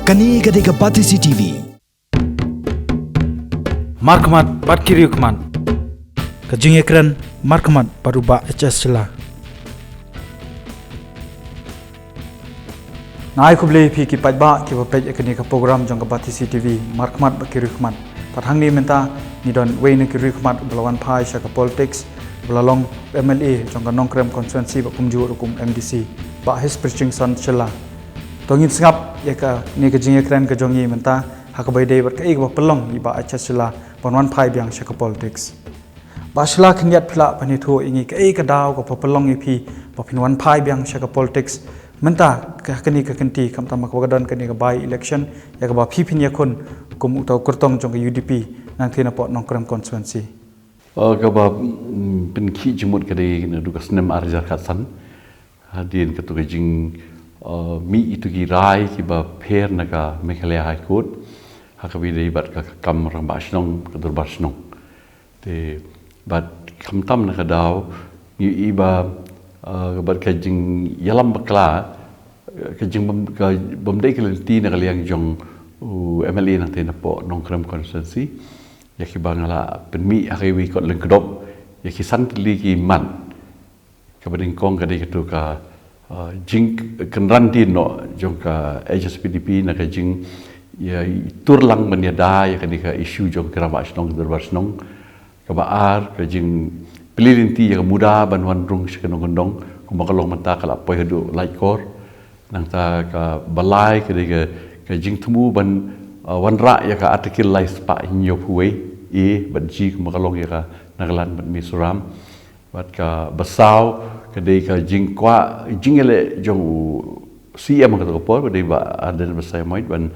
Kani kadeka Batisi TV. Markmat bat kiri kman. Kajing ekran markmat paruba HS sila. Nai kublei pi ki pajba ki bapej ekani ka program jong ka Batisi TV markmat bat kiri kman. Pathang ni menta ni don wei ni kiri kman belawan pai sya ka politics belalong MLA jong ka nongkrem konstituensi ba kumju rukum MDC ba his preaching san sila. Tongin sengap ya ka ni ka jing ekran ka jongi menta hakabai dei bat ka ik ba pelong i ba HS sila bonwan pai biang sya ka politics. Basla kniat pla panitho ingi ka ik daw ka pelong i pi ba pinwan pai biang sya ka politics. Menta kani ka kanti kam tama ka gadan kani ka by election ya ka ba phipin ya khun kum utaw kurtong jong ka UDP nang thina po nongkrem constituency ka ba pin khi jumut ka dei na du ka snem arjar khatsan hadin ka tu ka jing mi itu ki rai ki ba pher na ka Meghalaya High Court ha ka bi dei bat ka kam rang ba snong ka dur ba snong te bat kam tam na ka daw ni iba bat ka jing yalam bakla ka jing bom dei ka ti na ka liang jong MLA nang tena po nongkrem constituency yaki bangala penmi akewi kot lengkedop yaki santli ki man kabading kong kadai katu ka jing kenranti no jong ka HSPDP na ka jing ya turlang menyada ya kadai ka isu jong kerama snong derbar snong ka baar ka jing pelilinti ya muda banwan rung sekenong gondong kumakalong menta kala poi hadu laikor nang ta ka balai kadai ka jing temu ban wanra ya ka artikel lai spa inyo puwe ban ji kumakalong ya ka nagalan ban Mizoram bat ka basau kadai ka jing kwa jing ele jong CM ka to por kadai ba aden basai moit ban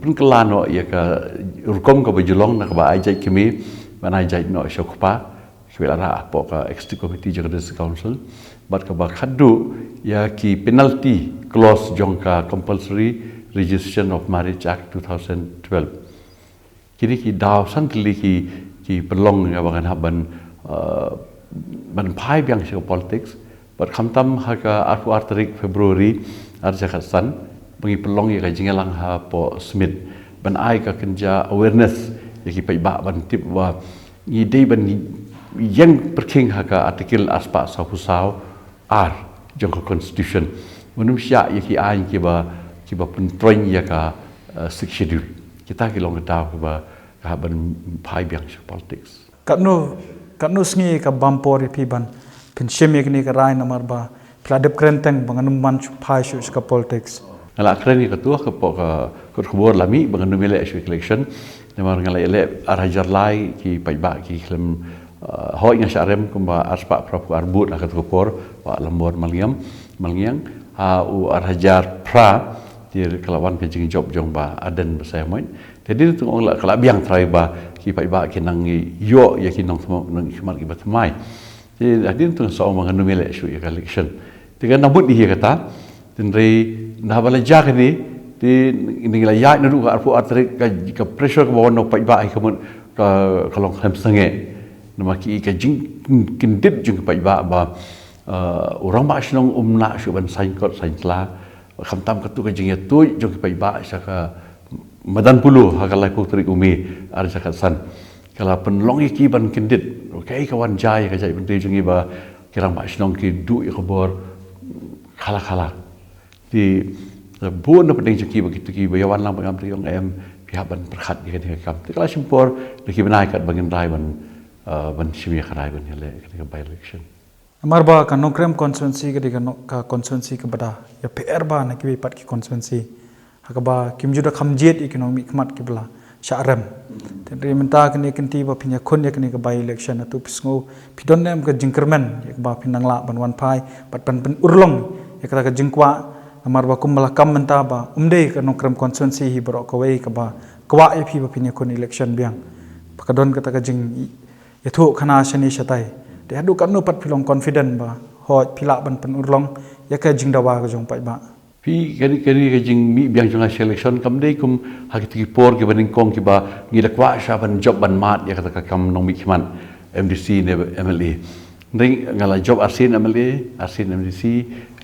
penkelan no ya ka urkom ka bajulong na ka ba ajai kimi ban ajai no shokpa kwelara apo ka executive committee jaga council bat ka ba khaddu ya ki penalty clause jong ka compulsory Registration of Marriage Act 2012. Kini ki daw santli ki pelong ya bangan haban ban pai biang sio politics but khamtam ha ka arfu artarik Februari arja khasan bangi pelong ya ka jingalang ha po Smith ban ai ka kenja awareness ya ki pai ba ban tip wa ni dei ban yang perking ha ka artikel aspa sahusau ar jong ka constitution manusia ya ki ai ki ba pentroin ya ka six schedule kita ki long taw ba ka ban pai biang politics katno sngi ka bampor pi ban pin shemi ni ka rai namar ba pladep krenteng banganum man pai shu ka politics ala kreni ka tu ka po ka khobor lami banganum ele election namar ngala ele arajar lai ki pai ba ki klem hoi nga syarem kumba aspa prapu arbut ka tu por wa lambor malngiang ha u arajar pra dir kelawan ke jing job jong ba aden basai moin jadi tu ong la kala biang trai ba ki pai ba ki nang yo ya ki nang nang khmat ki batmai jadi adin tu so manganu mele shu election tiga nabut di kata tin rei na bala jak ni ti ni la ya na ru ka arfu atrik ka pressure ka bawon no pai ba ai kamun ka kalong ham sange nama ki ka jing kindit jing pai ba orang ba snong umna shu ban sain kot sain la khamtam katu ka jing ya tu jong pai ba saka madan pulu hakalai putri umi arja khasan kala penlong ki ban kindit okay kawan jai ka jai penting jing ba kirang ba snong ki du i khobor khala di buon na penting ki begitu ki bayawan lang pangam tri ong em pihak ban perkhat ki kan kam kala simpor ki banai kat bangin rai ban shimi kharai ban hele ka by election Amarba ka nongkrem constituency ka constituency ka bada ya PR ba na ki pat ki constituency hakaba kimjuda khamjet economic khmat ki bla sharem tendri menta kini kenti ba phinya khon ya kini ka by election atu pisngo pidon nem ka jingkermen ya ba pinangla banwan pai pat pan urlong ya ka jingkwa amarba kum malakam menta ba umde ka nongkrem constituency hi bro ka wei ka ba kwa ya phi ba phinya khon election biang pakadon ka ka jing ya thu khana shani shatai dia adu kan pat pilong confident ba hot pila ban pen urlong ya ka jing dawa ka jong pai ba pi kari ka jing mi biang jong selection kam dei kum hakiti por ke baning kong ki ba ngi la kwa sha ban job ban mat ya ka kam nong mi khman MDC ne MLA Ring ngala job arsin MLA, arsin MDC,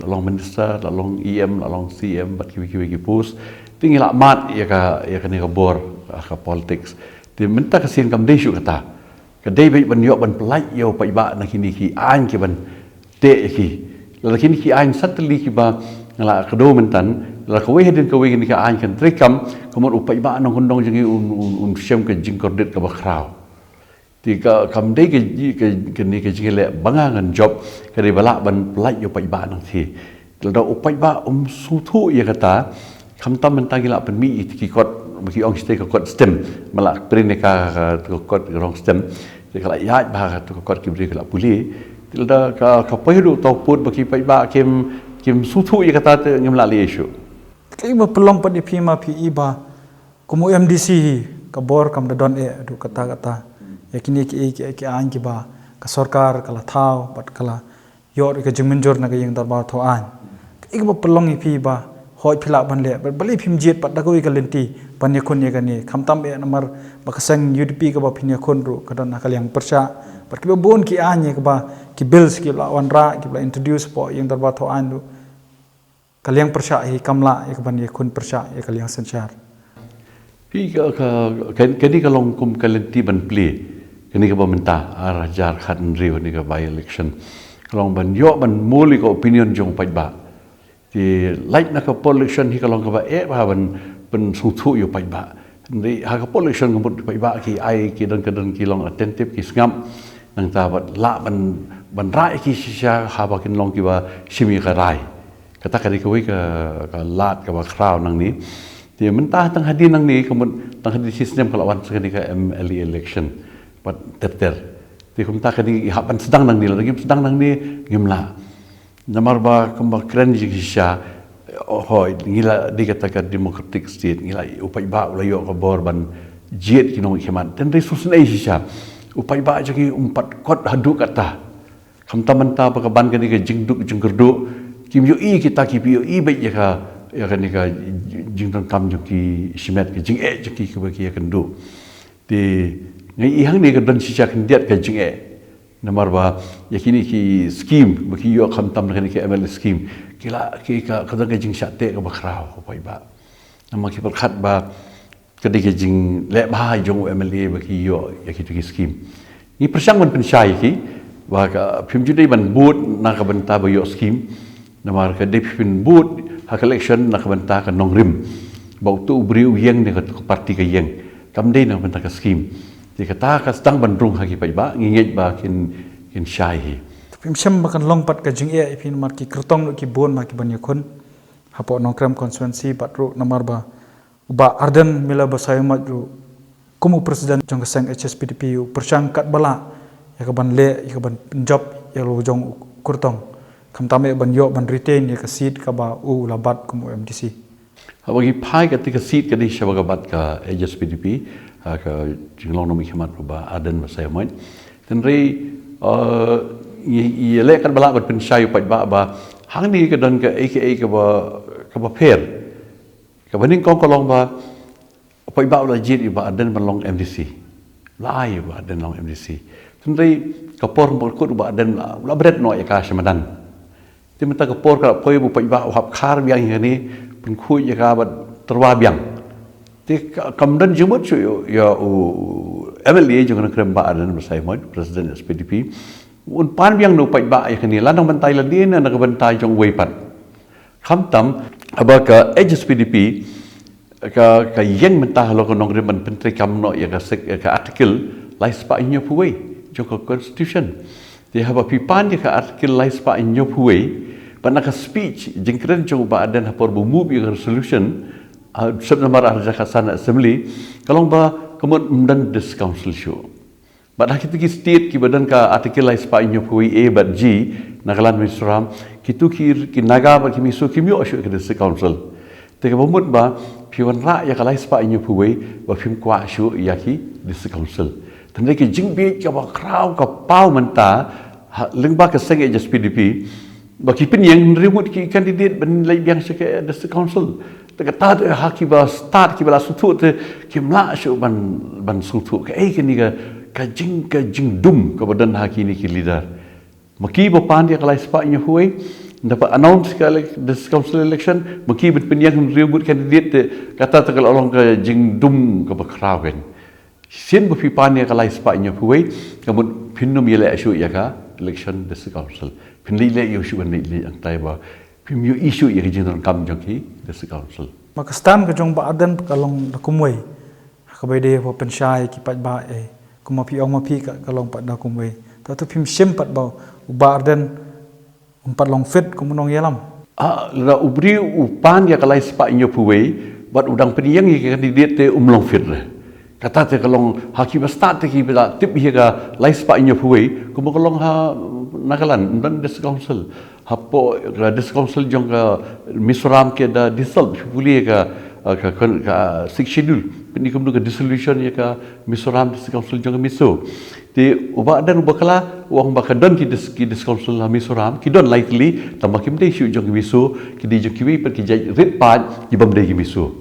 lalong minister, lalong EM, lalong CM, bat kiwi post. Tinggal mat ya ka ni ka bor ka politics. Ti minta kasin kam desu kata. Ka David ban yo ban pelai yo pa iba na kini ki an ki ban te ki. La kini ki an satli ki ba ngala ka do mentan, la ka we hedin ka we ni ka an kan trikam, komon upa iba nong kondong jengi un syam ka jingkordet ka ba krau. Thì cầm đấy cái này cái gì lệ bằng ngang job cái này bala ban lại yo pai ba nang thi là pai ba su thu ya kata kam tam men tagi la pen mi ki kot ki ong stay ka kot stem mala prineka ka kot rong stem thì kala ya ba ka kot ki bri kala puli tilda ka pai du to put baki pai ba kim su thu ya kata te ngem la le issue Kaya ba pelong pa di pima pi iba kumu MDC ka bor kam da don du kata yakini ki an ki ba ka sarkar kala thau pat kala yor ka jingmenjor na ka yang darbar tho an ik ba pelong pi ba hoi phila ban le bali phim jet pat da ko ka lenti pan yakun ye ka ni khamtam e namar ba ka sang UDP ka ba phin yakun ru ka don na kal yang persha pat ki ba bon ki an ye ka ba ki bills ki la wan ra ki ba introduce po yang darbar tho an ru kal yang persha hi kamla ye ka ban yakun persha ye kal yang sanchar pi ka ni ka long kum ka lenti ban pli kini ka pemerintah arajar khan riu ni ka by election kalong ban yo ban muli ka opinion jong pai ba ti like na ka election hi kalong ka ba ba ban su thu yo pai ba ni ha ka election ka pai ba ki ai ki dan ki long attentive ki ngam nang ta bat la ban rai ki sha ha ba kin long ki ba shimi ka rai kata ka di ka wi ka lat ka ba crowd nang ni ti mentah tang hadi nang ni kemun tang hadi sistem kalawan sekali ka MLA election pat ter ti kum ta kadi hapan sedang nang ni lagi sedang nang ni ngimla namar ba kum ba kren ji sha hoi ngila dikatakan democratic state ngila upai ba ula yo ka bor ban jet kinong ikhiman ten re susun ai sha upai ba jagi umpat kot hadu kata kam tamanta ba ka ban kadi ka jingduk jinggerdu kim yo i kita ki yo i ba ya ka ni ka jingdang kam jo ki shimet ki jing e jaki ka ba ki ya kendu ti ngai ihang ni ka dan sisa kendiat ka jing e namar ba yakini ki scheme baki yo kham tam ni ki ML scheme kila ki ka kadang ka jing sate ka bakrao ko pai ba namma ki perkhat ba kadi ka jing le ba jong MLA baki yo yakini ki scheme ni persang ban pensyai ki ba ka phim ju dei ban boot na ka banta ba yo scheme namar ka dei phin boot ha collection na ka banta ka nong rim ba tu briu yeng ni ka parti ka yeng kam dei na banta ka scheme ti kata ka stang bandrung hagi pai ba ngingej ba kin shai hi pim sham makan long pat ka jing e pin mar ki krtong ki bon ma ki ban yakun hapo nongkram constituency patru namar ba arden mila ba saymat ru kumu presiden jong sang HSPDP persang kat bala ya ka ban le ya ka ban job ya lo jong kurtong kam tame ban yo ban retain ya ka seat ka ba u labat kumu MDC bagi pai ketika seat ka di syabagabat ka HSPDP ka jinglong nomi khmat ba aden ba saymat tenri ye le kan bala ban pensai pai ba hang ni ka dan ka AKA ka ba pher ka baning kong kolong ba pai ba la jit ba aden ban long MDC lai ba aden long MDC tenri ka por kut ba aden la bret no ya ka samadan ti mata ka por ka poi bu pai ba hap khar biang ni pun khui ya ka ba terwa biang ti kamdan jumut ya MLA jangan krem ba adan bersama presiden SPDP un pan biang no pai ba ya kini lanang bantai la din na bantai jong weipat khamtam aba ka HSPDP ka yang mentah lo ko nong ban pentri kam no ya ka article lai spa inyo puwei jong ka constitution ti haba pipan ya ka article lai spa inyo puwei ban ka speech jingkren jong ba adan hapor bu move ya resolution sebelum arja kasana assembly kalong ba kemudian mendan this council show pada kita ki state ki badan ka artikel lai spa inyo pui A but G nagalan misram kitu ki naga ba ki miso ki myo show ke this council te ka bomut ba piwan ra ya ka lai spa inyo pui ba phim kwa show ya ki this council tanda ki jingbi ka ba crowd ka pau menta lengba ka seng HSPDP ba ki pin yang reward ki candidate ban lai biang se ke this council kata haki ba start ki bala sutu te ki mla shu ban sutu ke ni ka jing dum ka badan haki ni ki leader Maki bapan dia kalai sepaknya huai dapat announce ke this council election maki berpinjang ribut candidate kata kalau orang ke jing dum ke bakrau kan sin berpipan dia kalai sepaknya huai kemudian pinum yele isu ya ka election this council pinile isu pinile ang tayo ba pimyu isu ya jing kam jongki this council maka stan ke jong ba adan kalong kumwei kabai de ho pensyai ki pat ba kumapi ong mapi kalong pat da kumwei tu pim sim pat ba ba adan umpat long fit kumunong yalam. La ubri upan ya kalai sepak inyo puwei, bat udang peniyang ya kandidat te long fit le. Kata te kalong hakim start te ki bila tip ya ka lai sepak inyo puwei, kumu kalong ha nagalan dan des council. Hapo des council jong ka Mizoram ke da dissolve puli ka six schedule. Pini kumu ka dissolution ya ka Mizoram des council jong ka Mizo. Di ubah dan ubah kala uang bakal don ki dis council la Mizoram ki don likely tambah kim dei shu jong ki Mizo ki di jong ki wi per ki jai rit pat ki bam dei ki Mizo.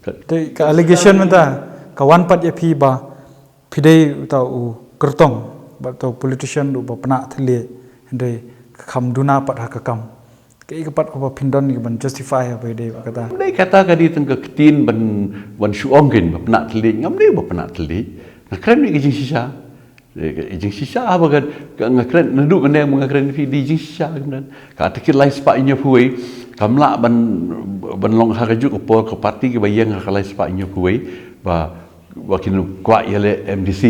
Te ka allegation menta kawan pat ya pi ba pidei tau kertong ba tau politician du ba penak thli ndei kham duna pat hakakam ke kapat ko ba pindon ki ban justify ba dei kata Dei kata ka di teng ka ketin ban shu ongkin ba penak thli ngam dei ba penak thli ngakren ni ki jing sisa jing sisa apa kan ngakren ndu kan yang ngakren fi di jing sisa kan ka tikir lai spa inyo puai kamla ban long ha kaju ko por ko parti ki bayang ha lai spa inyo puai ba wakin kwa yele MDC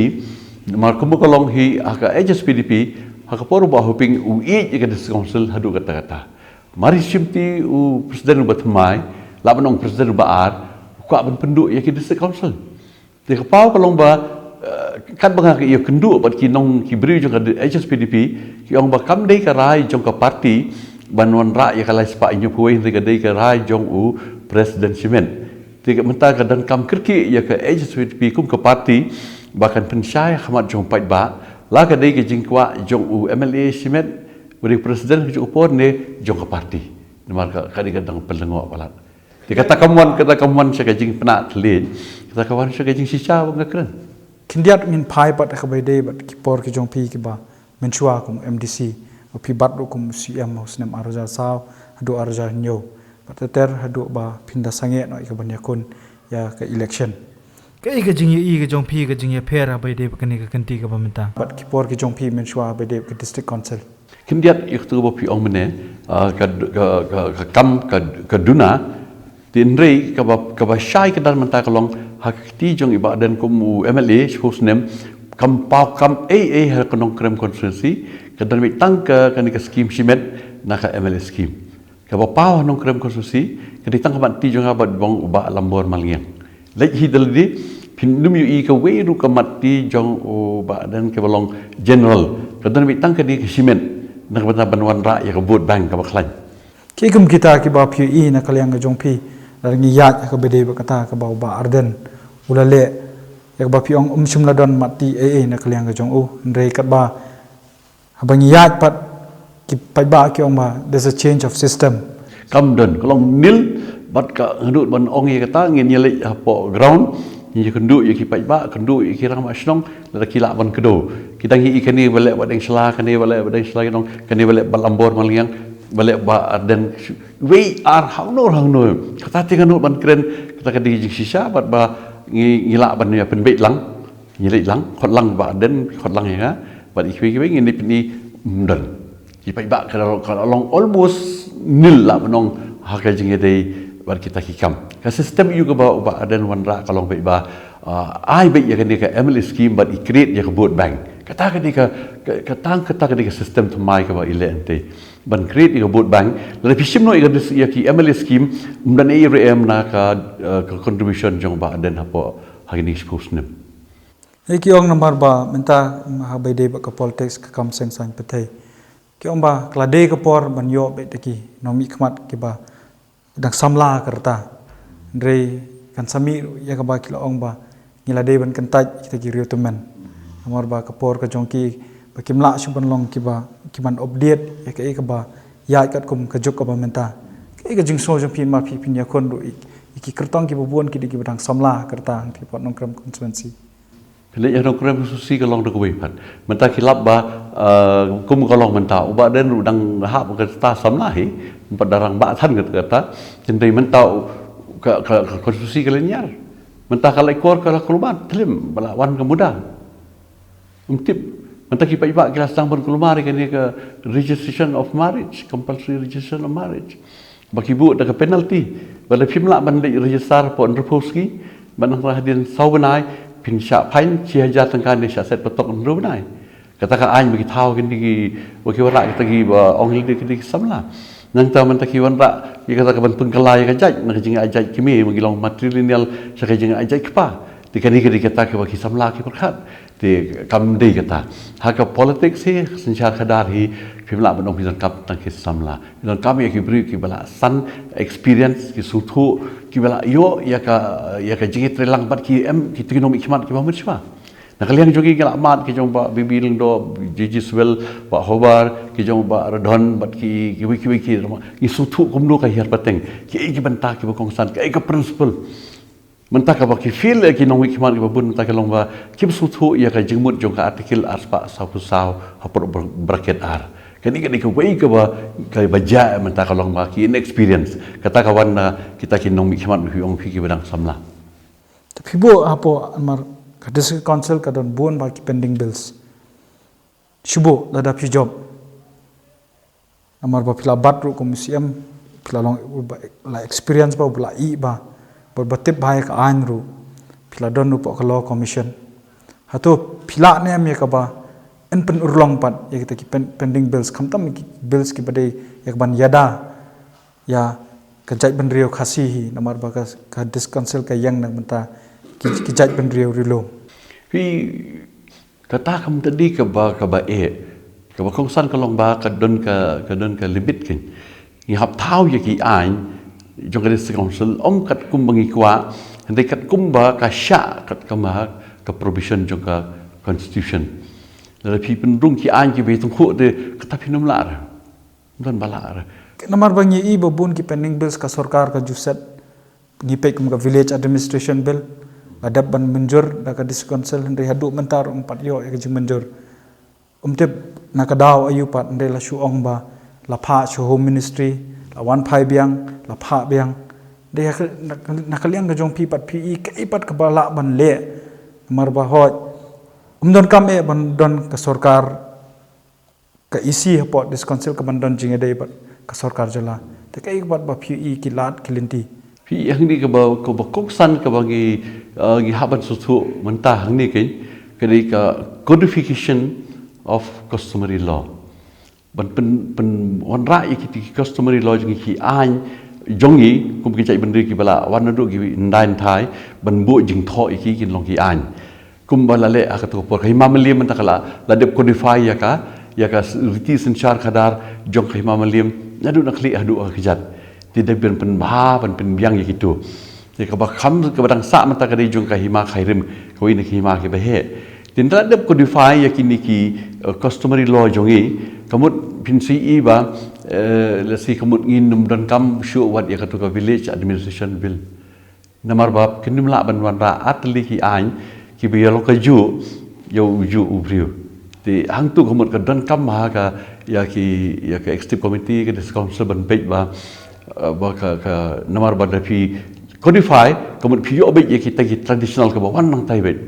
mar ko ko long hi aka HSPDP ha ka por ba hoping u e ka dis council hadu kata mari simti u presiden ba tmai la banong presiden ba ar kwa ban penduk ya ki dis council te ka pau ko long ba kan bangak ia kendu bat ki nong ki beri jong ka HSPDP ki ong ba kam dei ka rai jong ka parti banwan ra ya kalai spa inyo puai te ka dei ka rai jong u presiden simen te ka menta ka dan kam kirki ya ka HSPDP kum ka parti bahkan pensyai khamat jong pait ba la ka dei ka jingkwa jong u MLA simen beri presiden jong por ne jong ka parti nemar ka di ka dang pelengok balat te kata kamuan sa ka jing penak thlin kata kawan sa ka jing sisa ngakren kindiat min pai pat ka bai dei bat ki por ki jong pi ki ba menchua kum MDC o pi bat ro kum CM hos nem arja saw hadu arja nyo pat ter hadu ba pinda sange no ka ban yakun ya ka election ka jing yi ka jong pi ka jing ya pera bai dei ka ni ka kanti ka ba menta bat ki por ki jong pi menchua bai dei ka district council kindiat ik tu bo pi ong mene ka kam ka duna tin rei ka ba shai ka dan menta ka long hakti jong iba dan kumu MLA hos nem kam pau kam ha konong krem konstitusi kadan mi tang ka kan ka scheme simet na ka MLA scheme ka ba pau nong krem konstitusi ka ditang ka ti jong abad bong uba lambor maliang lek hidal di pinum yu i ka we ru ka mati jong uba dan ka balong general kadan mi tang ka di simet na ka banwan ra ya ka vote bank ka ba klan ki kum kita ki ba pi i na kalyang ka jong pi ngi yat ka bede ba kata ka ba arden ulale yak ba piong sumla don mati na kalyang ka jong ndrei kat ba habang yat pat ki pai ba ki ong ba there's a change of system kam don kalong nil bat ka ndut ban ong ye kata ngin yele hapo ground ni kendu ye ki pai ba kendu ye ki rang ma snong la ki la ban kedo kita ngi ikani bale ba deng sela kani bale ba deng sela nong kani bale balambor maliang bale ba arden we are how no kata tingan no ban kren kata ka di sisa bat ba ngila ban ya pen beit lang ngilai lang khot lang ba den khot lang ya bat ikwi ngini pini mdan ki pai ba ka long almost nil la banong haka jing dei bat kita ki kam ka system yu ka ba den wan ra ka long pai ba ai bai ya kan ka ML scheme bat i create ya ka vote bank kata ka di ka system thmai ka ba ile ante ban create ka vote bank la pisim no ya ki ML scheme mdan ARM na ka contribution jong ba den hapo hagini spus nem ki ong number ba menta ha bai dei ba ka politics ka kam seng sang petai ki ong ba klade ka por ban yo be taki nomi khmat ki ba dak samla karta ndrei kan sami ya ka ba ki ong ba ngila dei ban kentaj kita ki riu temen amar ba ka por ka jongki ba kimla sumpan long ki ba ki ban update ya ka ba ya kat kum ka juk ka ba menta ka jing so jong pin ma phi pin ya kon ru iki kertong ki bubuan ki di ki badang samla karta ki pot nong kram constituency Pilih yang program khususi kalau nak kuipat. Mentah kilap ba kum kalau mentah ubah dan udang hap kata samlahi empat darang batan kata cendai mentah ke khususi kalian mentah kalau ikor kalau keluar telim balawan kemudah. Umtip mentah kipak kelas tang berkelumar kan ke registration of marriage, compulsory registration of marriage. Bagi bu ada penalti. Pada pimla bandai register pon reposki bandang hadirin sawanai pinsya pain cihaja tengkan dia set petok ndro nai. Katakan ain bagi tahu kan di bagi warak kita gi ongil di samla. Nang tahu mentah ki wanra ki kata ban pengkelai ka jaj nak jinga ajaj kimi bagi long matrilineal saka jinga ajaj kepa. Dikani ke kata ke bagi samla ki perkat. Di kam dei kata. Haka politik si sensyar kadar hi pimla bandong pisan kap tang ki samla. Dan kami ki beri ki bala san experience ki sutu ki bala yo ya ka jingit relang bat ki ki ekonomi khmat ki mamut swa. Nak kalian jogi ki mat ki jong ba bibil do jiji swel ba hobar ki jong ba radon bat ki wiki ki sutu kumdo ka hiar pateng ki banta ki kongsan ki principle. Mentah ka baki feel ki nong wiki khmat ki babun mentah ka long ba ki sutu ya ka jingmut jong ka artikel arspa saw hapur bracket ar. Kani ka wei ka ba ka baja mentah ka long ba ki inexperience kata kawan kita ki nong wiki khmat ki ong ki badang samla. Tapi bu apa amar kadis council kadon buon baki pending bills. Shubo lada pi job. Amar ba pila batru komisi pila long la experience ba bula I ba berbatip bahaya ka anru pila don rupo ka law commission. Hatu pila ne am ya ka ba en pen urlong pat ya kita ki pending bills kamtam bills ki badai ya ban yada ya kajai benrio khasihi namar ba ka dis council ka yang nang menta kijaj benrio rilo. Pi kata kam tadi ke ba kongsan kalong ba ka don ka limit kin. Ni hap tau ya ki ain jong ka dis council kat kum bangi kwa handai kat kum ba ka sya kat kama ka provision jong ka constitution. Lalu pi pendung ki ain ki be tung khu de kata pi nom lar. Dan balar. Namar bangi I babun ki pending bills ka sarkar ka juset ngipek kum ka village administration bill ada ban menjur da ka dis council ndai hadu mentar empat yo ka jing menjur umtep nakadaw ayu pat ndai la shuong ba la pha chu home ministry la wan phai biang la pha biang de nakaliang ka jong pi pat pi kai pat ka bala ban le mar ba hoj don kam e ban don ka sarkar ka isi pot dis council ka ban don jing dei pat ka sarkar jala te kai pat ba pi ki lat kilinti Pi yang ni ke ba kongsan ke bagi haban susu mentah hang ni ke codification of customary law. Pen wan rai ki customary law jeng ki an jongi kum ki cai bendri ki bala wan nadu ki ndain thai ban bu jing tho ki kin long ki an. Kum bala le akato por kai mamali mentakala la dep codify ya ka riti senchar khadar jong kai mamali nadu nakli adu akijat. Tidak pen biang ya gitu. Jadi kalau kamu kepadang sak mata kadai jung kahima khairim kau ini kahima ke behe. Tidak ada codify ya kini ki customary law jongi. Kamu pinsi iba lesi kamu ingin dan kamu show what ya kata village administration bill. Namar bab kini melak banwan ra atli ki ain ki biar kaju yo uju ubriu. Di hang tu kamu kedan kamu ka ya ki executive committee ke council ban page ba ka namar pada pi codify kemudian pi obek kita tradisional ke bawah nang tai bet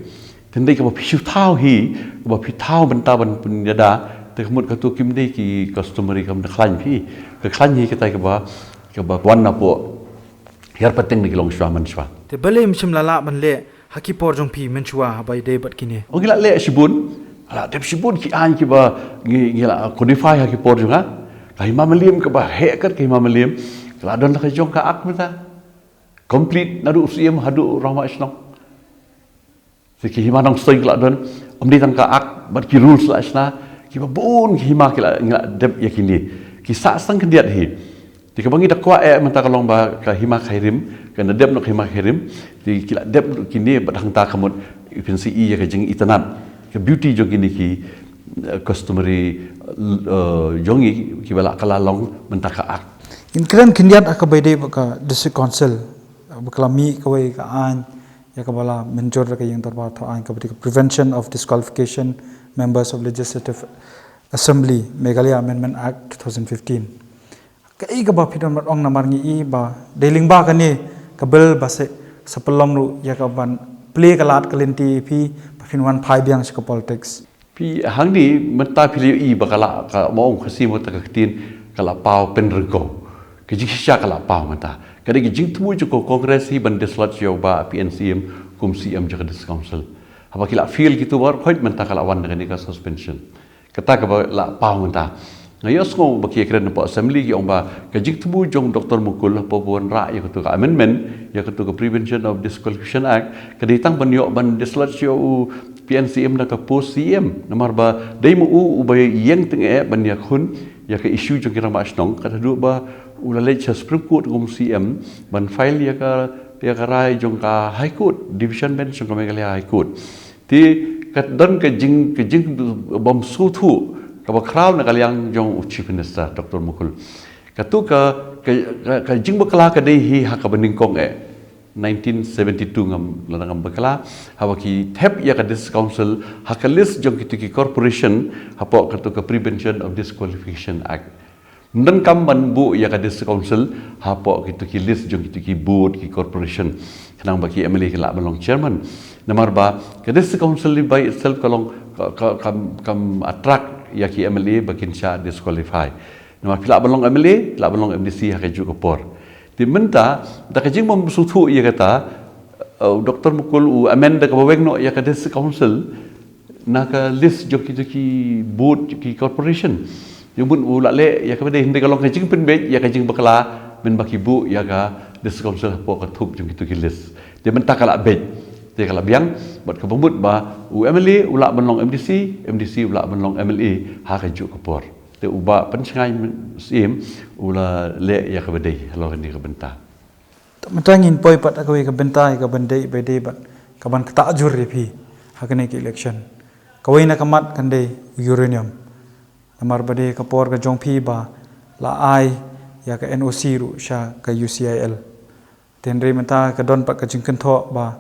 tendai ke pi tau hi ke pi tau benta ban penjada te kemudian ka tu kim dei ki customary kam klan pi ke klan hi kita ke ba wan na po hiar pateng ni long shwa man shwa te bale mchim lala ban le haki por jong pi menchua bai dei bat kini o gila le shibun ala te shibun ki an ki ba gila codify haki por jonga ka imam lim ke ba he kat ka imam lim Keladon nak jong ka ak mata. Complete nadu usiam hadu rahmat islam. Siki himanang stoi keladon omdi tang ka ak bar ki rules la isna ki babun ki hima ki la dep yakini. Ki sa sang kendiat hi. Di kabangi dakwa mata kalong ba ka hima khairim kan dep nok hima khairim di ki la dep kini badang ta kamut ipin si ya ka jeng itanat. Ke beauty jong kini ki customary jongi ki bala kalalong menta ka ak. In keren kindiat aka baidei baka district council bakalami kawai ka an ya kabala menjor ka yang darbar tho ain ka prevention of disqualification members of Legislative Assembly Meghalaya Amendment Act 2015 kai ka ba phidon mat ong namar ngi I ba deling ba ka ni ka bel ba se sapalom ru ya ka ban play ka lat kalenti phi phin wan phai biang ka politics pi hang ni menta pili I bakala ka mo khasi mo ta ka tin kala pau pen rego ke jing sha kala pau menta ka de jing tu ju ko congress hi ban deslot yo ba PNCM kum CM jaga dis council haba kila feel gitu war point menta kala wan dengan ka suspension kata ka la pau menta ngayos ngo baki kren po assembly ki omba ka jing tu jong Dr Mukul po bon ra ya ka amendment ya ka prevention of disqualification act ka ditang ban yo ban deslot yo PNCM na ka post CM namar ba dai mu ubay yang teng ban ya khun ya ka issue jong kira mas nong kata du ba ulale cha Supreme Court gum CM ban file ya ka rai jong ka High Court division bench jong ka Meghalaya High Court ti ka don ka jing bom su thu ka ba kraw na kalyang jong Chief Minister Dr Mukul ka tu ka jing ba kala ka dei hi ha ka baning kong 1972 ngam lanang bakala hawa ki thep ya ka dis council ha ka list jong ki corporation ha po ka to ka prevention of disqualification act nan kam ban bu ya ka dis council ha po ki list jong ki board ki corporation kanang baki MLA ki la balong chairman namar ba ka dis council by itself kalong kam attract ya ki MLA bakin sha disqualify namar pila balong MLA la balong MDC ha ka ju ko por di menta da ka jing mom suthu ya kata Dr Mukul amend da ka baweng no ya ka dis council na ka list joki board ki corporation yung bun ula le ya ka bade hindi ka long ka jing pen be ya ka jing bakala men baki bu ya ka dis council po ka thup jong ki list di menta kala be te kala biang bot ka bambut ba MLA ula banlong MDC ula banlong MLA ha ka ju ko por te uba pencengai sim ula le ya ka bedai lo ni ka benta matangin poi pat ka we ka benta ka bandai bedai bat ka ban ka tajur re phi hakane ki election ka we na kamat kan dei uranium namar bade ka por ka jong phi ba la ai ya ka NOC ru sha ka UCIL tenre menta ka don pat ka jingkan tho ba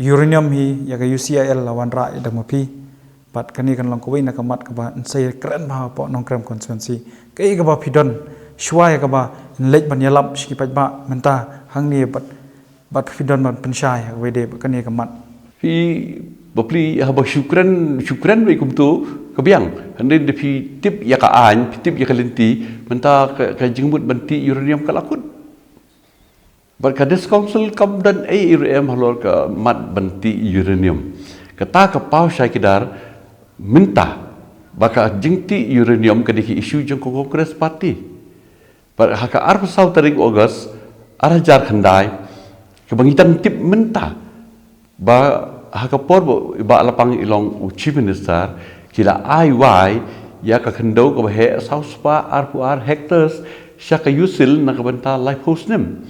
uranium hi ya ka UCIL lawan ra da mo phi pat kani kan long kawai na kamat ka ba sai kran ba po nong kram constituency kai ka ba phidon shwai ka ba lej ban yalap ski pat ba menta hangni bat phidon ban penshai we de kani kamat fi bapli haba syukran we kum tu kabiang hande de fi tip ya ka an tip ya ka lenti menta ka jingmut banti uranium ka lakut bar ka dis council kam dan ARM halor ka mat banti uranium kata ka pau syai kidar minta baka jingti uranium ka diki isu jong Congress Party bar haka arp sau tarik August arajar khandai ke bangitan tip minta ba haka por ba lapang ilong Chief Minister kila IY ya ka khando ka he south spa arpuar hectares sya ka yusil na ka banta life house nem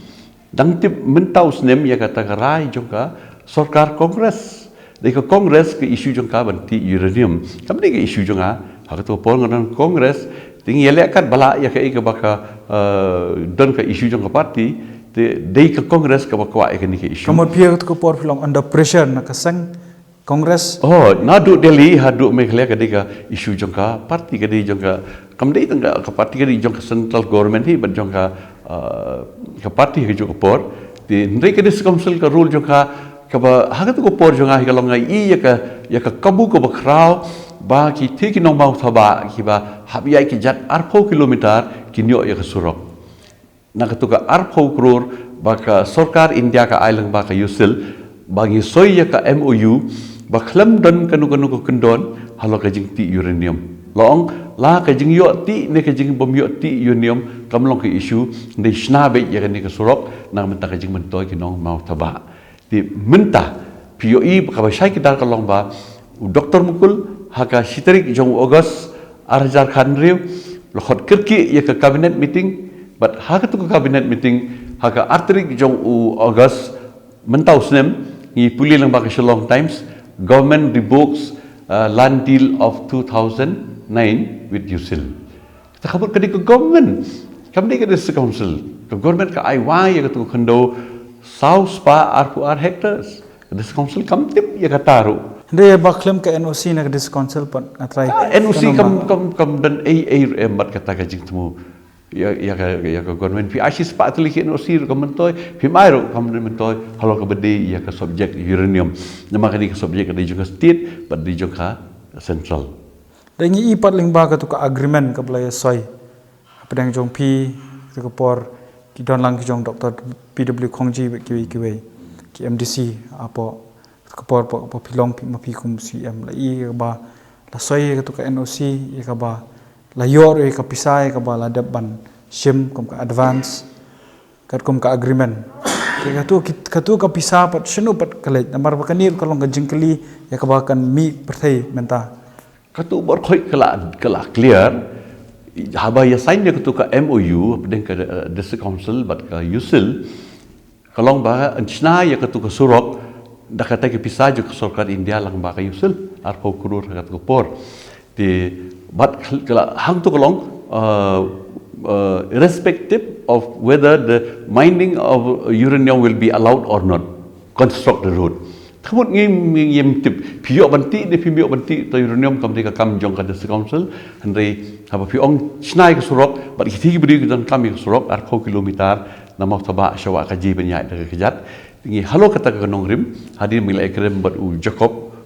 dang tip minta usnem ya ka tagarai jong ka sarkar Congress Dei ka Congress ke isu jong ka banti uranium. Kam dei ke isu jong ha ka to pol ngan Congress ting yele kat bala ya ka baka don ka isu jong ka party dei ka Congress ka bakwa ke ni ke isu. Kamot pia ko por film under pressure na kasang Congress. Oh, na du Delhi ha du Meghalaya ka dei ka isu jong ka party ka dei jong ka kam dei tang ka party ka dei jong ka central government hi ban jong ka party ka jong ka por di ndai ka dis council ka rule jong ka kaba hagat ko por jonga hi kalong ngai ya ka kabu ko bakrao ba ki thiki nong mau thaba ki ba habiyai ki jat arpho kilometer kinyo ya ka surok na ka tuka arpho crore ba ka sarkar India ka island ba ka yusil ba ngi soy ya ka MOU ba khlam don kanu ko kendon halo ka jingti uranium long la ka jing yo ti ne ka jing bom yo ti uranium kamlong ka issue ne shna be ya ka ni ka surok na menta ka jing mentoy ki nong mau thaba di mentah POE kabasai kita kalong ba Dr Mukul haka sitarik jong August arajar khan riu lokhot kirki ya ka cabinet meeting but haka tu cabinet meeting haka artrik jong August mentau snem ni puli lang ba ka Shillong Times government revokes land deal of 2009 with USIL ta khabut kadi ka government kam dei ka dis council ka government ka IY ya ka tu khando sau spa ar hectares. This council kam tip ya kataru. Dia baklem ke NOC nak dis council pan atrai. NOC kam dan ARM mat kata ka jing temu. Ya ka government pi asis spa tu lik NOC kam mentoi pi mai ro kam mentoi halo ka bede ya ka subject uranium. Nama ka di ka subject ka di juga state but di juga central. Dan ini ipat ling ba ka tu ka agreement ka belaya soi. Apa dang jong pi ka por ki don lang ki jong Dr. PW Khongji ki MDC apa kapor pa pilong mapi kum CM la i ba la soi ka tu ka NOC i ka ba la yor i ka pisai ka ba la deban shim kum ka advance kum ka agreement ka tu ka pisa pat shinu pat kalej namar ba kanir ka long ka jingkali ya ka ba kan mi perthai menta ka tu bor khoi kala clear haba ya sign dia ka tu ka MOU dengan ka district council but ka USIL kalong ba anchna ya ka tu ka surok dah kata ke pisah juga sorkar India lang ba kayu sil arpo kurur kat kupor di bat kala hang tu kalong irrespective of whether the mining of uranium will be allowed or not construct the road themut ngim tip pio banti de pio banti to uranium kam de kam jong ka district council handai haba piong snai ke surok bat kiti bri dan kami ke surok arpo kilometer nama taba syawa kaji banyak de kejat ini halo kata ke nongrim hadir mila ekrem buat Jacob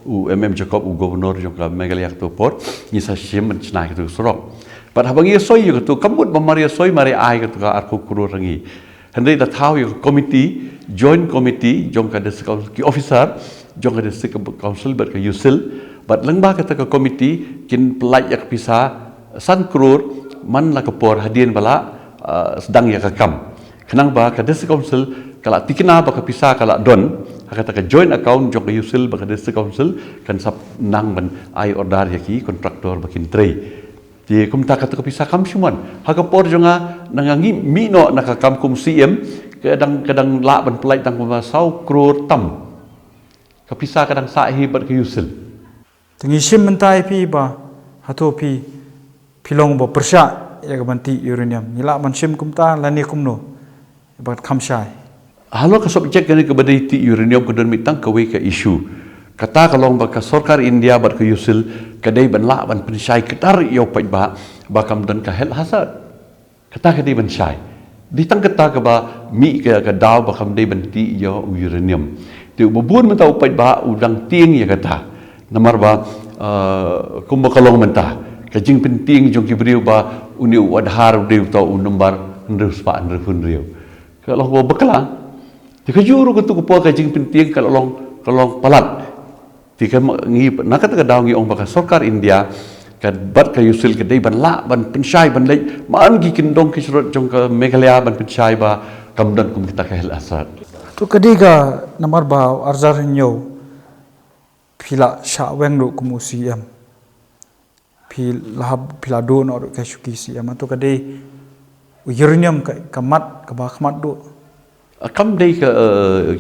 Jacob governor jongka Meghalaya tu port ni sa sim mencina itu sorok but habangi soi yo tu kamut mamaria soi mari ai ke tu arku kuru rangi hendai dah tahu yo committee joint committee jongka district ki officer jongka district council buat ke USIL but lengba kata ke committee kin pelaj yak pisa san krur man la ke por hadian bala sedang ya kam kenang ba ke district council kalau tikina baka pisah kalau don kata ke joint account jok USIL baka district council kan sap nang ban ai order yaki kontraktor bakin trei di kumta kata ke pisah kam syuman haka por jonga nangangi mino nak kam kum CM kadang la ban pelai tang ba sau crore tam ke pisah kadang sahi bat ke USIL tengi sim mentai pi ba hato pi pilong bo persya ya ka banti uranium nila man sim kumta lani kumno bat khamshai halo ka subjek kani ke badai ti uranium ke don mitang ke we ke isu kata kalau baka sarkar India bat ke USIL kadai ban la ban pensyai ketar yo pai ba bakam don ka hel hasad kata kadai ban syai ditang kata ke ba mi ke daw bakam dai ban ti yo uranium ti bubun mentau pai ba udang tieng ya kata namar ba kum bakalong mentah kajing penting jong ki beriu ba uni wadhar deu tau numbar ndus pa ndrefun riu kalau go bekala jika juru ketu kepo kajing penting kalau long palat jika ngi nak kata daw ngi ong baka sarkar India kad bat ka USIL kedai ban la ban pensyai ban lei man gi kindong ki surut jong ka Meghalaya ban pensyai ba kamdan kum kita ka hel asad tu kadiga namar ba arzar nyo pila sha weng ro kum CM pila do no ka shuki CM tu kadai uranium ka kamat ka ba khamat do kam dei ke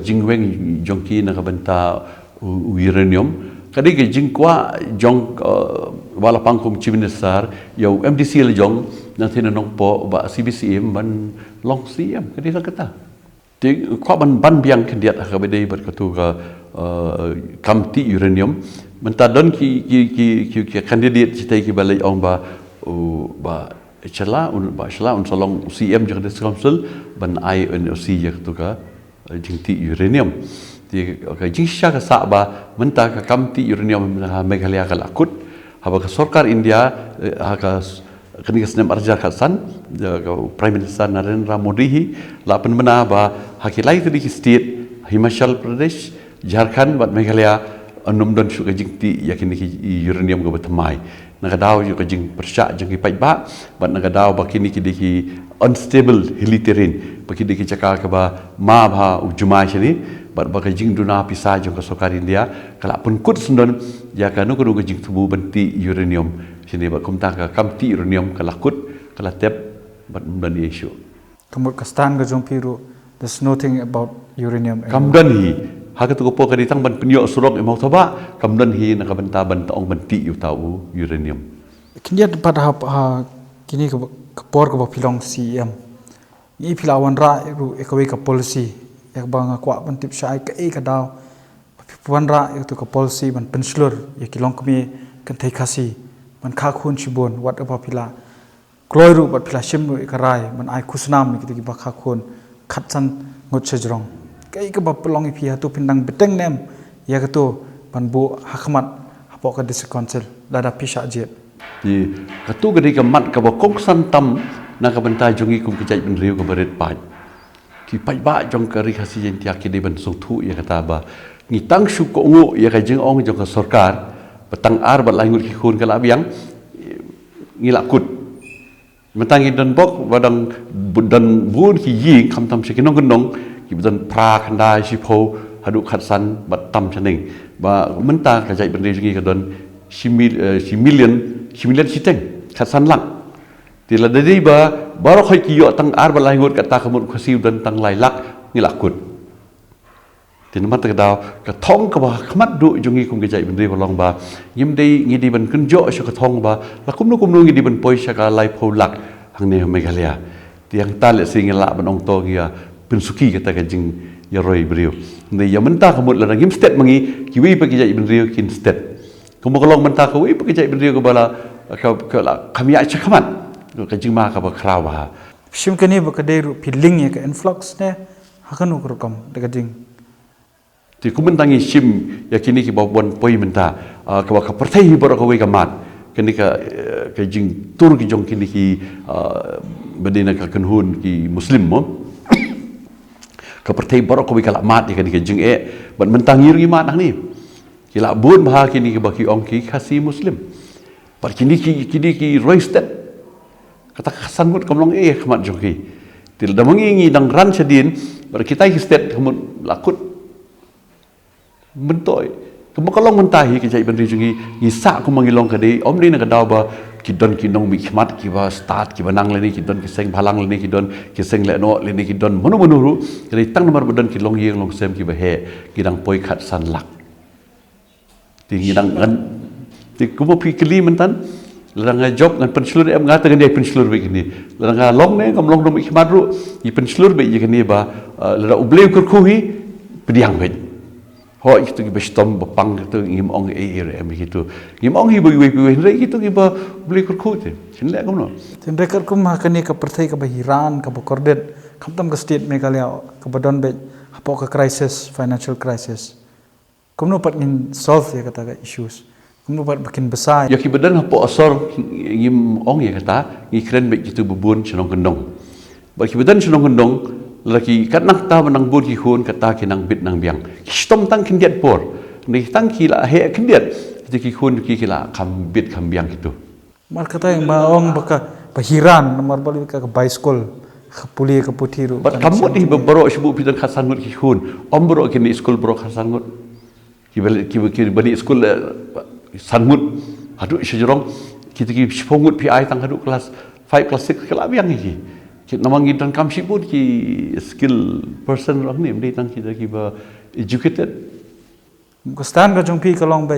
jingweng jongki na kabenta uranium kadai ke jingkwa jong wala pangkum chief minister yo MDC le jong na thina nong po ba CBCM ban long CM kadai la kata ti kwa ban biang kendiat ka bedai ber katu ka kam ti uranium menta don ki candidate citai ki balai ong ba Chala solong CM juga district council ban INOC ya tu ka jingti uranium di ka jingsha ka sa ba menta ka kamti uranium Meghalaya ka lakut haba ka sarkar India ka kani ka senem arja ka san Prime Minister Narendra Modi hi la pen mena ba hakilai tu di state Himachal Pradesh Jharkhand bat Meghalaya anum don shu ka jingti yakin ki uranium ka batamai nakadaw yung kajing persyak jeng ki pai ba bat nakadaw ba kini ki unstable hilly terrain ba kini ki cakal ka ba ma ba ujumai sini bat ba kajing duna pisah jeng ka sarkar India kala pun kut sendon ya kanu kudu kajing tubu banti uranium sini ba kumta ka kamti uranium kala kut kala tep bat dan isu kamut kastan ka jong piru there's nothing about uranium kamdan hi haka tu ko kaditang ban penyo surok imau thaba kamdan hi na kabanta ban taong banti yu tau uranium kini pada kini ke por ke pilong CM ni pilawan ra ru ekawai ka policy yak bang akwa ban tip syai ka e ka daw puan ra yak tu ka policy ban penslur yak kilong kami kan thai khasi ban kha khun chibon wat apa pila kloiru bat pila shimru ikarai ban ai khusnam ki ba kha khun khatsan ngot sejrong kai ka ba pelong pi tu pindang beteng nem yak tu ban bu hakmat hapo ka dis council lada pisha jet di katu gadi ka mat ka ba kok san tam na ka bantai jongi kum ki jai ben riu ka baret pai ki pai ba jong ka ri khasi jen tiak ki de ban sung thu ya kata ba ngi tang shu ko ngo ya ka jeng ong jong ka sarkar batang ar bat lai ngut ki khun ka la biang ngi la kut mentang i dan bok badang budan bun ki yi kham tam se ki nong gendong ki budan pra khandai si pho hadu khat san bat tam chaning ba menta ka jai ben riu jongi ka don si million siteng khasan lang tila dari ba baru khoi kiyo tang ar balai ngot kata kamut khasi dan tang lai lak ngilakut tin mat ka daw ka thong ka ba khmat du jungi kum ge jai ben ri bolong ba yim dei ngi di ban kun jo sha ka thong ba la kum nu ngi di ban poi sha ka lai pho lak hang ne Meghalaya tiang ta le sing la ban ong togia pin suki kata ka jing ya roi brio ne ya menta kamut la ngim state mangi ki wi ba ge jai ben ri kin state kum ko long menta ka wi ba ge jai ben ri ko bala ka la khamya cha khamat ka jing ma ka ba khrawa shim kani ba ka deru piling ya ka influx ne hakanu kurkam daga ding ti kumentangi shim ya kini ki ba bon poi menta ka ba ka partai hi bor ka wi ka mat kini ka jing tur ki jong kini ki bedina ka kanhun ki muslim mo ka partai bor ka wi ka mat kini ka jing ban mentangi ri mat ni kila bun bah kini ki ba ki ong ki khasi muslim par kini ki roisted kata khasan mut kamlong khmat joki til damangi ngi dang ran chadin bar kita ki state kamut lakut mentoi kemakalong mentahi ki jai benri jungi ngi sa ku mangilong ka dei om ni na ka daw ba ki don ki nong mi khmat ki ba start ki banang le ni ki don ki seng bhalang le ni ki don ki seng le no le ni ki don monu ru ki tang nomor bodon ki long yeng long sem ki ba he ki dang poi khat san lak ti ngi dang ngan ti ku mo pi kli mentan ladang job ngan penslur em ngata ngan dia penslur be kini ladang long ne kam long dom khmat ru i penslur be ye kini ba ladang ubleu kur khui pediang be ho itu ki bestom bapang itu ngim ong em gitu ngim ong hi bui re gitu ki ba ubleu kur khu te chin le kam no tin rekar kum ha kani ka parthai ka ba hiran ka ba kordet khamtam ka state Meghalaya ka ba don be hapo ka crisis financial crisis kumno pat ngin solve ya kata ka issues kumno pat bikin besar ya ki badan hapo asor ngim ong ya kata ngi kren be gitu bubun chnong gendong ba ki badan chnong gendong laki kat nak ta menang bun ki khun kata ki nang bit nang biang stom tang kindiat por ni tang ki la he kindiat ki khun ki la kham bit kham biang gitu mar kata yang ba ong baka bahiran nomor bali ka bicycle khapuli ka puthiru bat kamut ni baro sibu pidan khasan ngut ki khun om baro ki ni school baro khasan ngut ki bani school sangut hadu sejorong kita ki sipongut pi ai tang hadu kelas 5 kelas 6 kala biang ki kita namangi dan kam sibut ki skill person rang ni mdi tang kita ki ba educated gustan ka jongpi ka long ba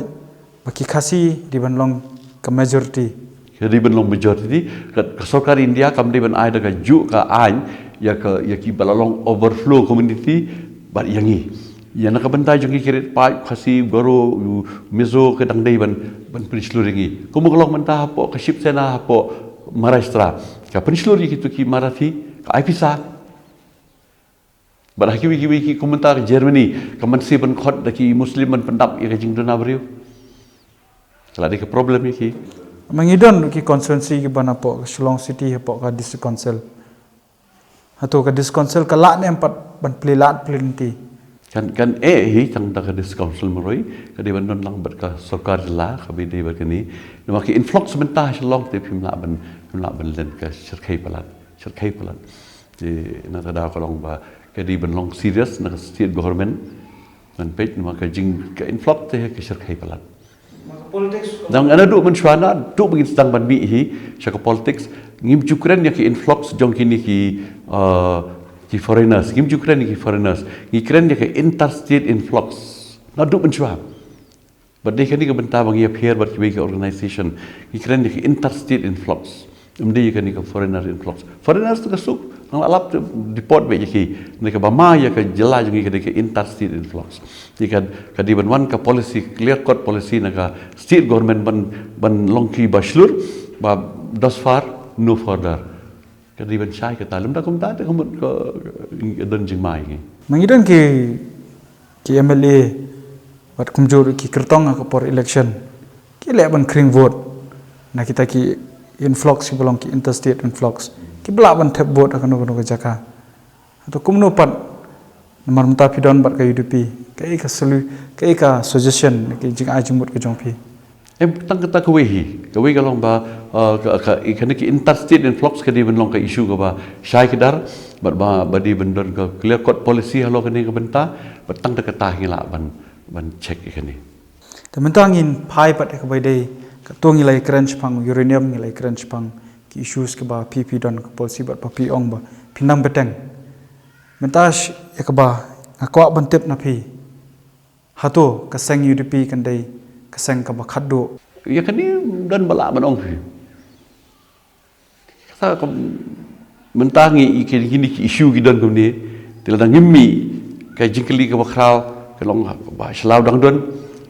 baki khasi di ban long ka majority jadi ben long majority ka sarkar India kam di ban ai da ka ju ka ain ya ki balalong overflow community bar yangi ya nak bentai jongi kirit pai khasi goro mezo ke dang dei ban prinsluringi kumu kolong mentah hapo ka ship sena hapo Maharashtra ka prinsluri kitu ki Marathi ka Aipisa bar hakiwi ki komentar Germany ka mansi ban khot da ki muslim ban pendap ya jing dona bariu kala de ka problem ki mangidon ki constituency ki ban hapo Shillong city hapo ka district council hato ka district council ka la ne empat ban plilat plinti kan hi tang da dis council meroi ka de ban lang ber ka sarkar la ka bi de ber kini nama ki influx mentah Shillong te phim la ban len ka sirkai palat di na da ka long ba ka di ban long serious na state government man pet nama ka jing ka influx te ka sirkai palat politics dang ana du man shwana du begin stang ban bi hi shaka politics ngim jukren ya ki influx jong kini ki foreigners ngim jukren ki foreigners ngi kren ya ki interstate influx na du man shwa but they kani ka benta bang ya pair but ki organization ngi kren ya ki interstate influx Mdi kan ni ke foreigner influx. Foreigners tu kasuk ang alap tu deport be ki ni ke bama ya ke jela jangi ke interstate influx. Ni kan kadi ban ka policy clear cut policy na ka state government ban longki baslur ba thus far no further. Kadi ban sai ke talum da kum ta kum ko don jing mai ni. Mengidan ki MLA wat kumjur ki kertong ka por election. Ki le ban kring vote. Na kita ki influx ki belong ki interstate influx. Ki bela ban tap vote akan no jaka. Atau kumno pat nomor menta pidon bat ka UDP. Kai ka solu kai ka suggestion ki jing ai jumut ka jongpi. Tang kata kewehi kalong ba ikan ki interstate influx kadi ben long ka issue ka ba syai kedar ba di bendon ka clear cut policy halo kani ka benta batang ta kata ngila ban check ikan ni. Tementangin pai pat ka bai dei ka tong ngilai crunch pang uranium ngilai crunch pang ki issues ke ba PP don ka policy bat papi ong ba pinam beteng. Mentas ka ba ngakwa ban tip na pi. Hato ka seng UDP kan dei kaseng ka bakado ya kan ni dan bala man ong kata ko mentangi ikin gini ki issue ki don ni tiladang ngimi ka jingkeli ka bakrau ka long ba selaw dang don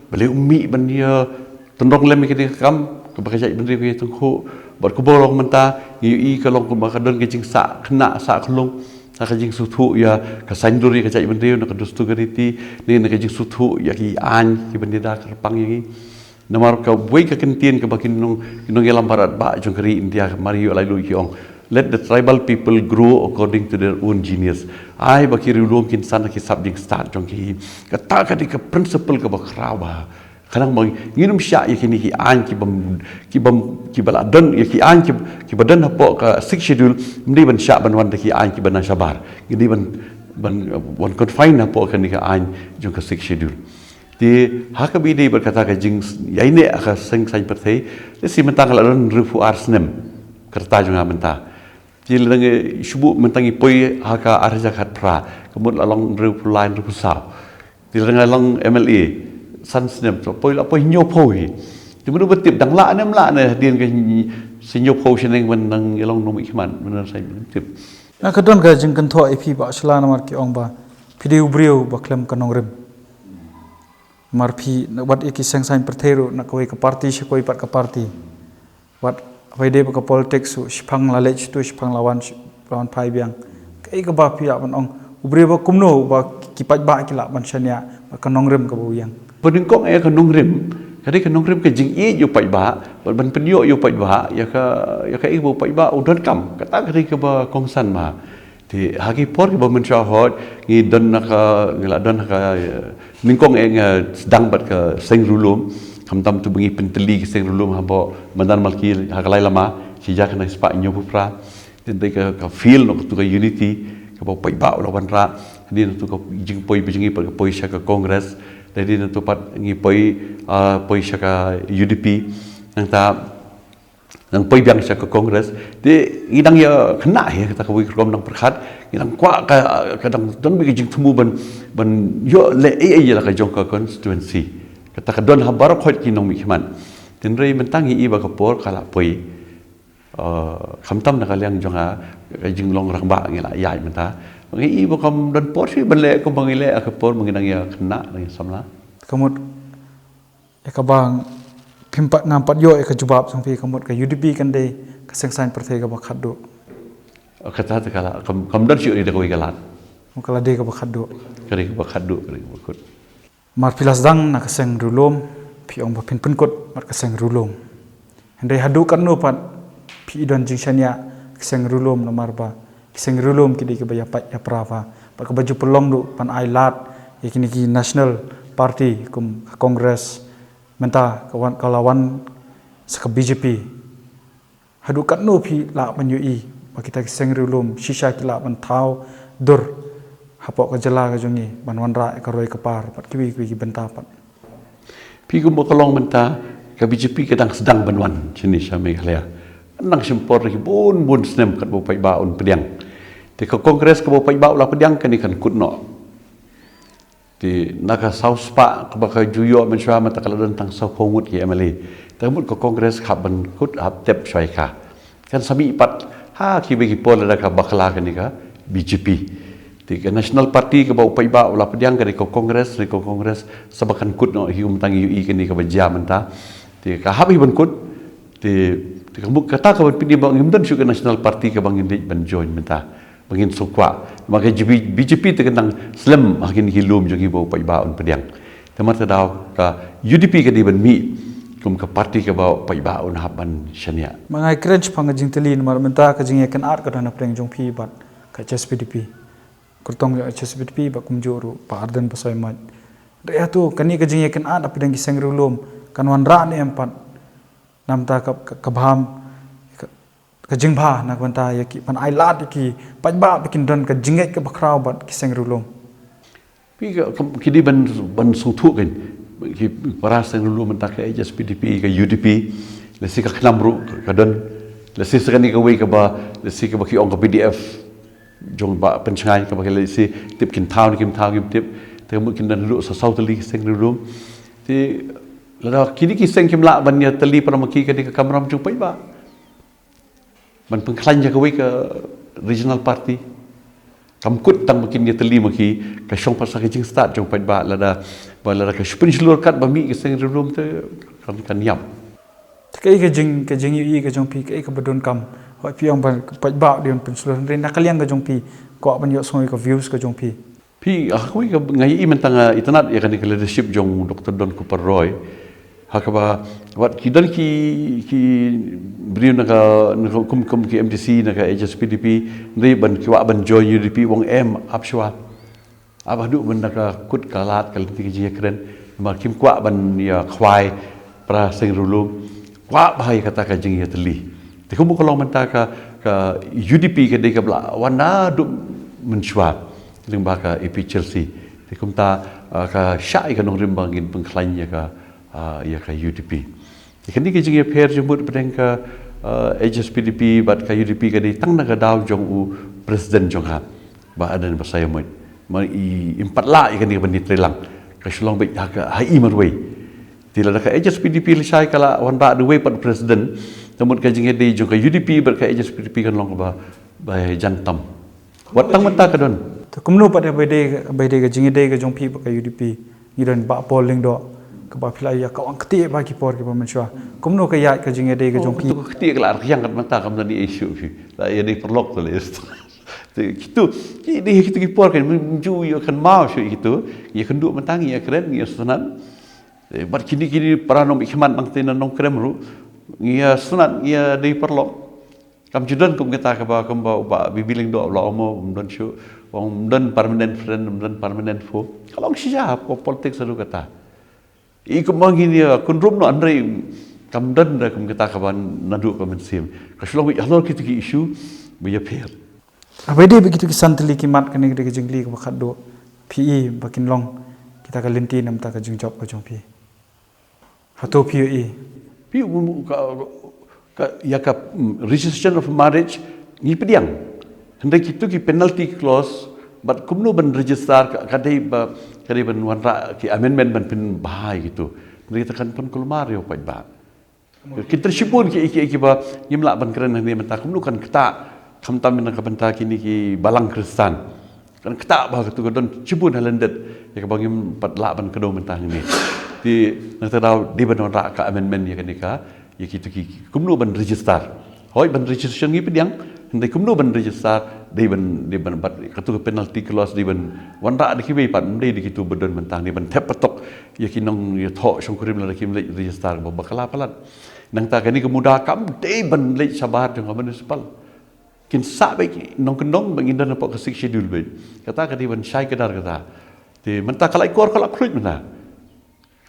beli ummi ban dia tendong lem ki kam ka bakajai ban ri ki tungku bar ku bolong menta i ka long ka bakadon ki jing sa kena sa khulung ka jing suthu ya ka sanduri ka jai ban ri na ka dustu gariti ni na ka jing suthu ya ki an ki ban dia ka pang yi namar ka wei ka kentien ka bakin nong elam barat ba jong kari India Mario lai lu ki ong let the tribal people grow according to their own genius ai bakiri ulum kin sana ki subject start jong ki ka di ka principle ka bakrawa kanang mang nginum sya ya kini ki an ki bala don ya ki an ki badan hapo ka six schedule mdi ban sya ban wan ki an ki ban sabar gidi ban confine hapo kan ka an jong ka six schedule di hakabidi berkata ka jing ya ini aka seng sain perthei si mentang lalan rufu arsnem kerta jong menta ji lengi subu mentangi poi haka arja khat pra kemud lalong rufu lain rufu sao di lengi lalong MLA san snem to poi la poi nyo poi ti menu betip dang la nem la ne dien ka si nyo poi seneng men nang elong nom ikman men sai tip na kadon ga jing kan tho IP ba sala namar ki ong ba pideu brio ba klem kanong rem marpi wat iki seng sain perthero na koi ka parti se koi pat ka parti wat vaide ka politics su spang la lech tu spang lawan pai biang kai ka ba pia ban ong ubre ba kumno ba kipat ba ki la ban chania ba kanong rem ka bo yang Pernah kong ka nong rem kadi ka nong rem ka jing i yo pai ba ban penyo yo pai ba ya ka ibu pai ba udon kam kata kadi ka ba kongsan ma thì hagi por ki bamen cha hot ngi don ka ngila don ka ningkong sedang bat ka seng rulum kam tam tu bengi penteli ki seng rulum hambo mandan malki hakalai lama si ja kana spa nyo pupra tin ka feel no tu ka unity ka ba pai ba lawan ra di tu ka jing poi bijingi pa poi sha ka congress jadi tu pat ngi poi sha ka UDP nang ta nang poi biang sha ka congress di idang ya kena ya kita ka wi krom nang perkhat idang kwa ka dang don bi jing tumu ban yo le ai la ka jong ka constituency kata ka don habar khot ki nong mi khman tin rei mentangi i ba ka por kala poi kham tam na ka liang jonga ka jing long rang ba ngi la yai menta ngi i ba kam don por si ban le ko bang ile ka por mangi nang ya kena nang samla kamut ka bang pimpat ngampat yo ka jubab sang pi kamut ka UDP kan dei ka seng sain perthei ka ba khaddo kata ta kala kam don si ri da ko galat kala dei ka ba khaddo kari ka ba khaddu kari ka ba khut mar pilas dang na ka seng rulom pi ong ba pin kot mar ka seng rulom handai hadu kan no pat pi don jing shania ka seng rulom na mar ba seng rulom ki dei ka ba ya pat ya prava pa ka baju pelong du pan ai lat yakini ki national party kum congress menta kawan kalawan saka BJP hadu kan no pi la ban yu i ba kita ki seng rulom shisha ki la ban thau dur hapok ka jala ka jongi ban wan ra ka roi ka par pat ki ki benta pat pi ko mokolong menta ka BJP kadang sedang banwan sini sami khalia nang simpor ki bun snem kat bo pai ba un pediang te ka kongres ka bo pai ba la pediang kan ikan kutno ti naka south spa ka ba ka juyo men shwa mata kala dan tang sau pongut ki MLA tamut ka kongres khap ban kut hap tep shwai ka kan sami ipat ki bagi pol ada ka bakla kan ka BJP tiga National Party ke bau pai ba ulah pediang ke ko kongres sabakan kut no hium tangi UI kan ka bajam ta tiga ka habi ban kut tiga muk kata ka pidi bang imdan syuk National Party ke bang indik ban join menta bangin sukwa maka BJP terkenang slim makin hilum jong bau pai ba on pediang temar tadau ka UDP ke di ban mi kum ke parti ke bau pai ba on haban syania mangai crunch pangajing telin mar menta ka jing yakan art ka dana preng jong pi bat ka HSPDP kurtong HSPDP ba kum joru pa ardan pasai mat rea tu kani ka jing yakan art apidang kisang rulum kan wan ra ne empat namta ka baham ka jing bha nak menta yaki pan ai lat ki pai ba bikin don ka jinget ka bakrau bat kisang rulum pi kini ban sutu kan ki parasa dulu mentak ke HSPDP ke UDP lesi ka klamru ka don lesi sekani ka we ka ba lesi ka ki ong ka PDF jong ba penchangai ka ba lesi tip kin town tip te mu kin dan lu sa south li seng dulu ti la kini ki seng kim la ban ya tali para maki ka di ka kamram jong pai ba ban pengklan ja ka we ka regional party kamkut tang makin dia teli maki ka syong pasal ke jing start jong pai ba lada ka spin seluruh kat ba mi ke seng room te kan yam kai ka jing ui ka jong pi kai ka badon kam hoi piang ban pai ba dion pen seluruh ren nakaliang ka jong pi ko ban yo soi ka views ka jong pi aku ka ngai i mentang itanat ya kan ke leadership jong Dr. Don Cooper Roy hakaba wat kidan ki beri naga kum ki MDC naga HSPDP ni ban ki wa ban join UDP wong M apshwa abadu ban naga kut kalat kal ti ji kren ma kim kwa ban ya khwai pra sing rulu kwa bahai kata ka jing ya teli te kum ko long menta ka UDP ke de ka bla wana du menchwa ling ba ka EP Chelsea te kum ta ka syai ka nong rim bangin pengklan ya ka ya ka UDP. Kini kita jadi pair jemput pedang ka HSPDP, bat ka UDP ka di tang naga daw jong u presiden jong ha. Ba ada ni pasaya mo. Empat la ikan di bandit relang. Ka sulong baik ha hai marway. Tila ka HSPDP lisai kala wan ba the way pat presiden. Temut ka jing di jong ka UDP bat ka HSPDP kan long ba jantam. Wat tang menta ka don. Kumno pada bede ka jing ka jong pi ka UDP. Ngiran ba polling do keba pilai ya kau angkti bagi por ke pemensyua. Kumno ke ya ke jing ede ke jong pi. Angkti ke lar yang kat mata kam tadi isu fi. La ya di perlok tu les. Kitu ini kitu ki por kan menju yo kan mau syu kitu. Ya kan duk mentangi ya keren ya senan. Bat kini paranom ikhman nang tenan nong krem ru. Ya senan ya di perlok. Kam judan kum kita ke ba kam ba bibiling do la omo mdon syu. Wong mdon permanent friend mdon permanent foe. Kalau siap ko politik seru kata. Ikut mangin ya kunrum no andre kamdan da kum kita kaban nadu kamen sim kaslong wi halor kita ki isu biya per Abede begitu kisanteli kimat kene de jengli ko bakado PE bakin long kita ka lenti nam ta ka jing job ka jong pi hato PE ya ka registration of marriage ni pediang hendak itu ki penalty clause but kumno ban register kadai ban wanra ki amendment ban pin bahai gitu kita kan pun kulmar yo pai ba kita sipun ki ba yimla ban keren ni menta kumno kan kita kamtam min ka benta kini ki balang kristan kan kita ba tu don sipun halendet ya ka bangim patla ban kedo menta ni di nata daw di ban wanra ka amendment ya kan ka ya kitu ki kumno ban register hoi ban registration ni pediang hendak kumno ban register di ban bat katu penalty clause di ban wanra di kibai pat mdei di kitu bedon mentang di ban tep patok ya kinong ya tho songkurim la kim le register ba bakala palat nang ta kani kemuda kam dei ban le sabar jong municipal kin sa baik nong kendong bangindan apa ke schedule baik kata kadi ban syai kedar kata di mentah kalai kor kalak kruit mana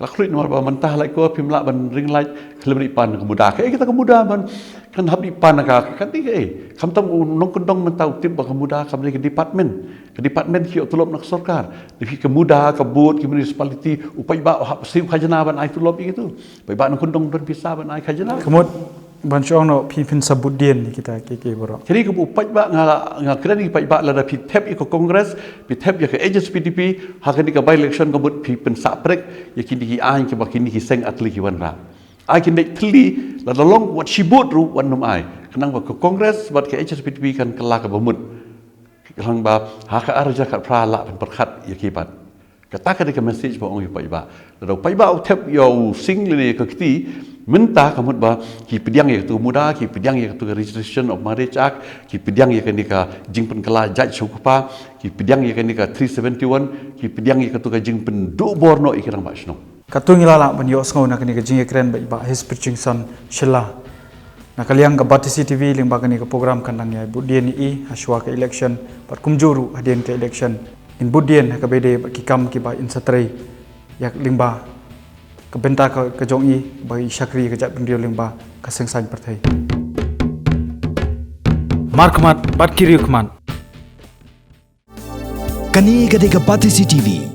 kalak kruit nomor ba mentah lai kor pimla ban ring light kelebri pan kemuda kita kemuda ban kan habdi pan ka kan ti kam tam nong kendong mentau tip ba kemuda kam ke department ki tulop nak sarkar di kemuda ke board ki municipality upai ba siu khajana ban ai tulop gitu pai ba nong kendong don pisa ban ai khajana kemud ban syong no pipin sabudien kita ke boro jadi ke upai ba nga kren ki pai ba la da pi tep ko congress pi tep ya ke HSPDP ha kan ka by election ke bud pipin saprek ya kini ki ai ki ba kini ki seng atli ki wanra ai kin dek teli la long wat shibut ru wan nom ai kenang ba ke kongres bat ke HSPTV kan kelak ke bamut kelang ba ha ka arja kat pra la pen perkhat ya kibat kata ka de message ba ong pai ba la pai ba tep yo sing le ke kiti minta kamut ba ki pidiang ya tu muda ki pidiang ya tu registration of marriage act ki pidiang ya ka jingpen kala judge hukupa ki pidiang ya ka 371 ki pidiang ya tu ka jingpen do borno ikirang ba shno Katung ilala ban yo sngo na kani ka jing ekren ba his preaching son shilla na kaliang ka Batisi TV ling ba kani ka program kandang ya budien i haswa ka election pat kumjuru hadien ka election in budien ka bede ba kikam ki ba insatrei yak ling ba ka benta ka jong i ba shakri ka jat pendio ling ba ka sengsan partai markmat bat kiri kman Kani kadika Batisi TV.